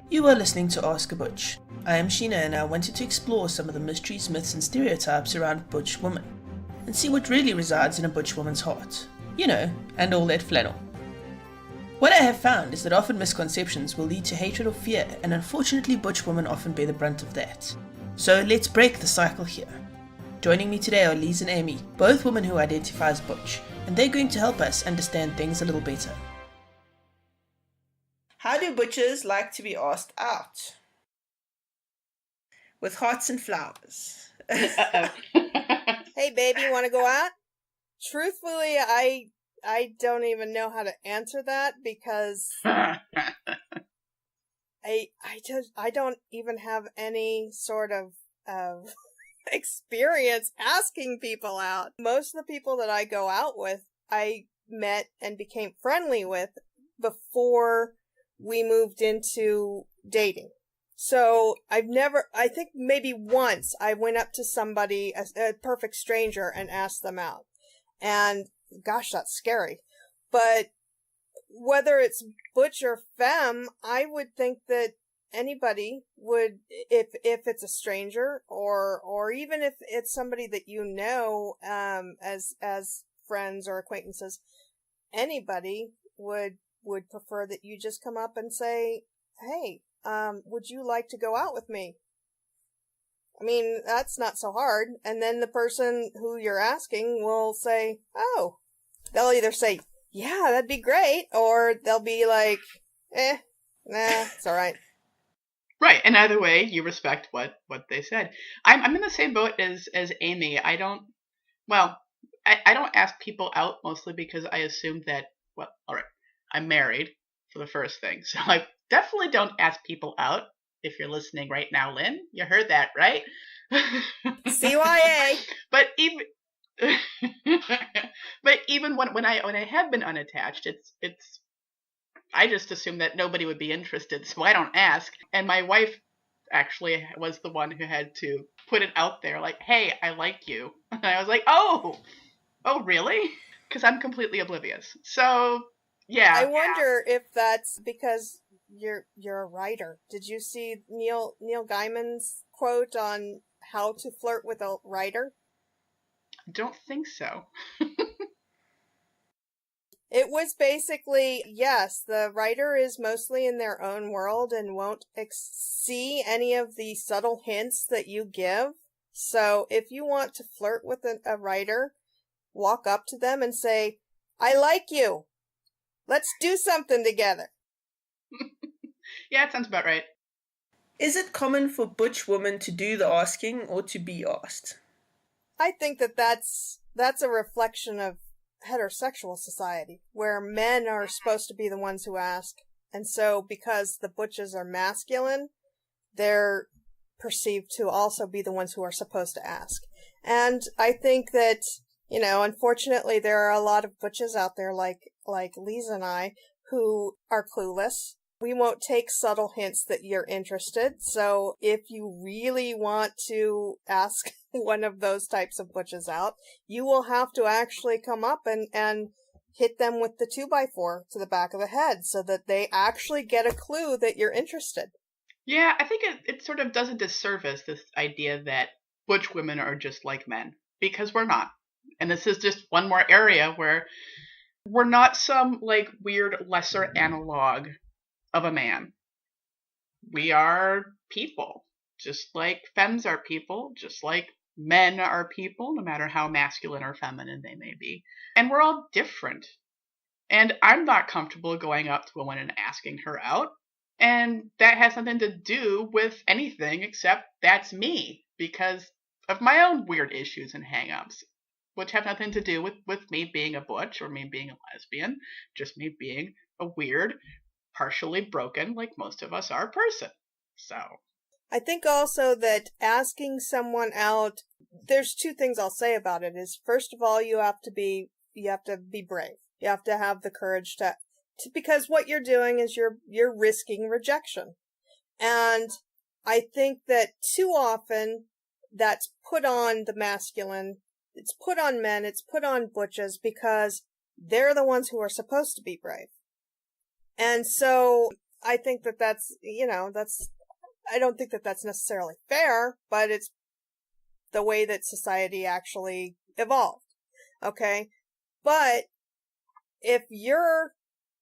You are listening to Ask A Butch. I am Sheena and I wanted to explore some of the mysteries, myths and stereotypes around butch women, and see what really resides in a butch woman's heart. You know, and all that flannel. What I have found is that often misconceptions will lead to hatred or fear, and unfortunately butch women often bear the brunt of that. So let's break the cycle here. Joining me today are Lise and Amy, both women who identify as butch, and they're going to help us understand things a little better. How do butchers like to be asked out? With hearts and flowers. Uh-oh. Hey baby, want to go out? Truthfully, I don't even know how to answer that because I don't even have any sort of experience asking people out. Most of the people that I go out with, I met and became friendly with before we moved into dating. So I think maybe once I went up to somebody, a perfect stranger, and asked them out. And gosh, that's scary. But whether it's butch or femme, I would think that anybody would, if it's a stranger or even if it's somebody that you know, as friends or acquaintances, anybody would prefer that you just come up and say, hey, would you like to go out with me? I mean, that's not so hard. And then the person who you're asking will say, oh, they'll either say, yeah, that'd be great, or they'll be like, nah, it's all right. Right, and either way, you respect what they said. I'm in the same boat as Amy. I don't ask people out mostly because I assume that, well, all right, I'm married for the first thing. So I definitely don't ask people out. If you're listening right now, Lynn, you heard that, right? CYA. But even when I have been unattached, it's I just assume that nobody would be interested, so I don't ask. And my wife actually was the one who had to put it out there, like, hey, I like you. And I was like, oh really? Because I'm completely oblivious. So yeah. I wonder if that's because you're a writer. Did you see Neil Gaiman's quote on how to flirt with a writer? I don't think so. It was basically, yes, the writer is mostly in their own world and won't see any of the subtle hints that you give. So if you want to flirt with a writer, walk up to them and say, I like you. Let's do something together. Yeah, it sounds about right. Is it common for butch women to do the asking or to be asked? I think that's a reflection of heterosexual society, where men are supposed to be the ones who ask. And so because the butches are masculine, they're perceived to also be the ones who are supposed to ask. And I think that, unfortunately there are a lot of butches out there like Lisa and I who are clueless. We won't take subtle hints that you're interested. So if you really want to ask one of those types of butches out, you will have to actually come up and hit them with the 2x4 to the back of the head so that they actually get a clue that you're interested. Yeah, I think it sort of does a disservice, this idea that butch women are just like men, because we're not. And this is just one more area where we're not some like weird lesser analog of a man. We are people, just like femmes are people, just like men are people, no matter how masculine or feminine they may be. And we're all different. And I'm not comfortable going up to a woman and asking her out. And that has nothing to do with anything except that's me, because of my own weird issues and hang-ups, which have nothing to do with me being a butch or me being a lesbian, just me being a weird, partially broken, like most of us are, person. So I think also that asking someone out, there's two things I'll say about it is, first of all, you have to be brave. You have to have the courage to because what you're doing is you're risking rejection. And I think that too often that's put on the masculine, it's put on men, it's put on butches because they're the ones who are supposed to be brave. And so I think that that's, I don't think that that's necessarily fair, but it's the way that society actually evolved. Okay? But if you're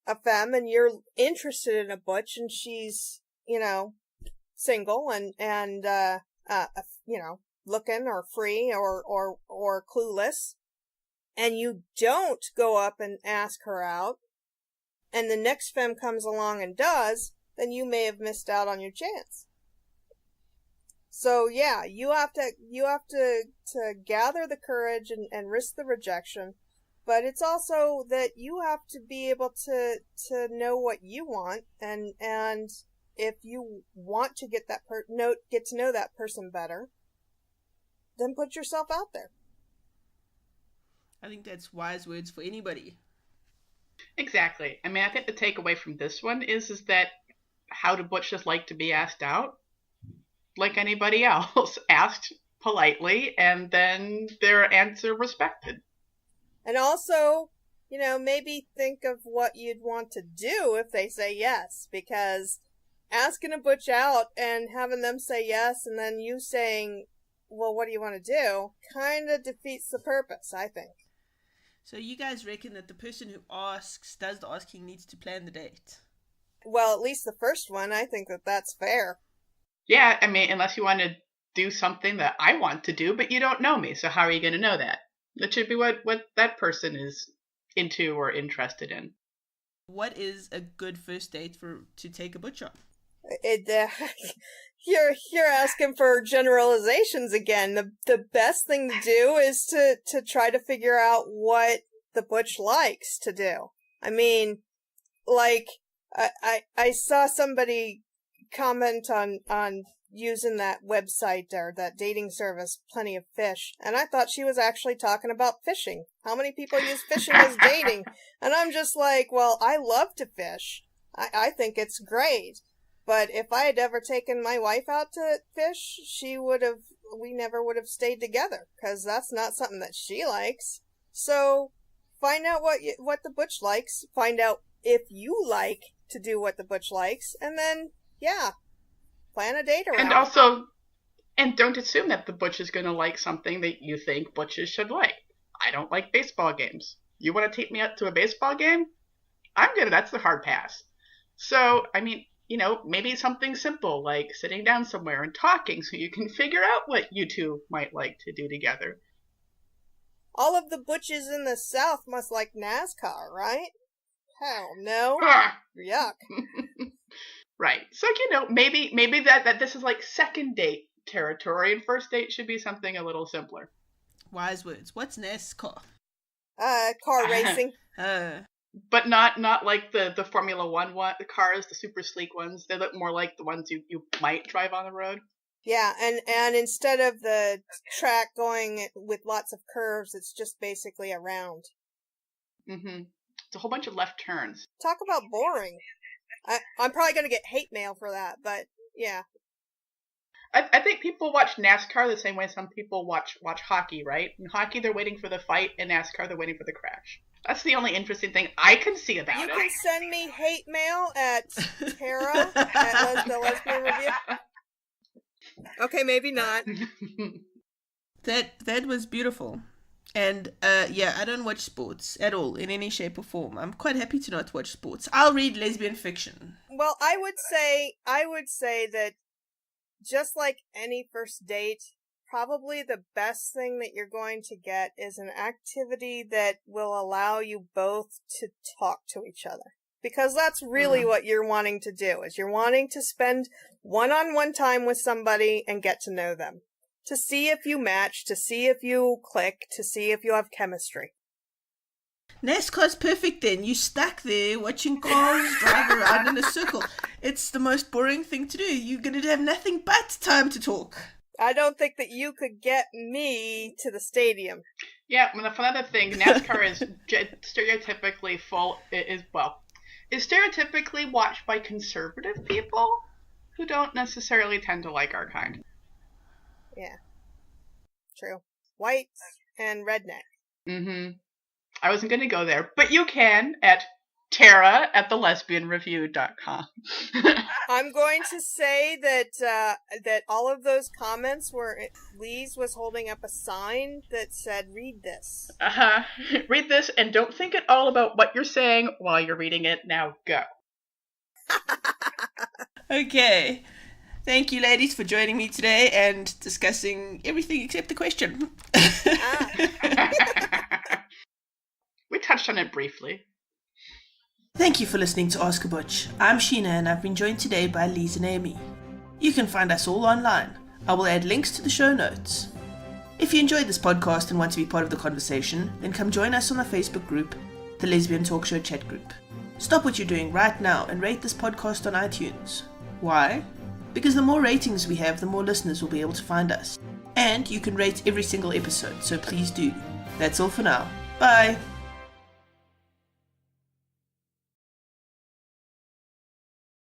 a femme and you're interested in a butch and she's, single and looking or free or clueless, and you don't go up and ask her out, and the next femme comes along and does, then you may have missed out on your chance. So yeah, you have to gather the courage and risk the rejection, but it's also that you have to be able to know what you want, and if you want to get to know that person better, then put yourself out there. I think that's wise words for anybody. Exactly. I mean, I think the takeaway from this one is that how do butches like to be asked out? Like anybody else, asked politely, and then their answer respected. And also, maybe think of what you'd want to do if they say yes, because asking a butch out and having them say yes and then you saying, well, what do you want to do, kind of defeats the purpose, I think. So you guys reckon that the person who does the asking, needs to plan the date? Well, at least the first one, I think that that's fair. Yeah, I mean, unless you want to do something that I want to do, but you don't know me, so how are you going to know that? That should be what that person is into or interested in. What is a good first date to take a butch on? You're asking for generalizations again. The best thing to do is to try to figure out what the butch likes to do. I mean, like, I saw somebody comment on using that website or that dating service, Plenty of Fish, and I thought she was actually talking about fishing. How many people use fishing as dating? And I'm just like, well, I love to fish. I think it's great. But if I had ever taken my wife out to fish, we never would have stayed together, because that's not something that she likes. So find out what the butch likes, find out if you like to do what the butch likes, and then, yeah, plan a date around. And don't assume that the butch is going to like something that you think butches should like. I don't like baseball games. You want to take me out to a baseball game? That's the hard pass. So, I mean, maybe something simple like sitting down somewhere and talking so you can figure out what you two might like to do together. All of the butches in the South must like NASCAR, right? Hell no. Yuck. Right. So, maybe that this is like second date territory, and first date should be something a little simpler. Wise words. What's NASCAR? Car racing. But not like the Formula One the cars, the super sleek ones. They look more like the ones you might drive on the road. Yeah, and instead of the track going with lots of curves, it's just basically a round. Mm-hmm. It's a whole bunch of left turns. Talk about boring. I'm probably going to get hate mail for that, but yeah. I think people watch NASCAR the same way some people watch hockey, right? In hockey, they're waiting for the fight. In NASCAR, they're waiting for the crash. That's the only interesting thing I can see about it. You can send me hate mail at Tara at the Lesbian Review. Okay, maybe not. That was beautiful. And I don't watch sports at all in any shape or form. I'm quite happy to not watch sports. I'll read lesbian fiction. Well, I would say that just like any first date, probably the best thing that you're going to get is an activity that will allow you both to talk to each other. Because that's really what you're wanting to do, is you're wanting to spend one-on-one time with somebody and get to know them. To see if you match, to see if you click, to see if you have chemistry. NASCAR's perfect then. You stuck there watching cars drive around in a circle. It's the most boring thing to do. You're going to have nothing but time to talk. I don't think that you could get me to the stadium. Yeah, well, for another thing, NASCAR is stereotypically is stereotypically watched by conservative people who don't necessarily tend to like our kind. Yeah. True. White and redneck. Mm-hmm. I wasn't going to go there, but you can at Tara at thelesbianreview.com. I'm going to say that that all of those comments were Lise was holding up a sign that said, "Read this." Read this and don't think at all about what you're saying while you're reading it. Now go. Okay. Thank you, ladies, for joining me today and discussing everything except the question. We touched on it briefly. Thank you for listening to Ask a Butch. I'm Sheena and I've been joined today by Lise and Amy. You can find us all online. I will add links to the show notes. If you enjoyed this podcast and want to be part of the conversation, then come join us on our Facebook group, the Lesbian Talk Show Chat Group. Stop what you're doing right now and rate this podcast on iTunes. Why? Because the more ratings we have, the more listeners will be able to find us. And you can rate every single episode, so please do. That's all for now. Bye!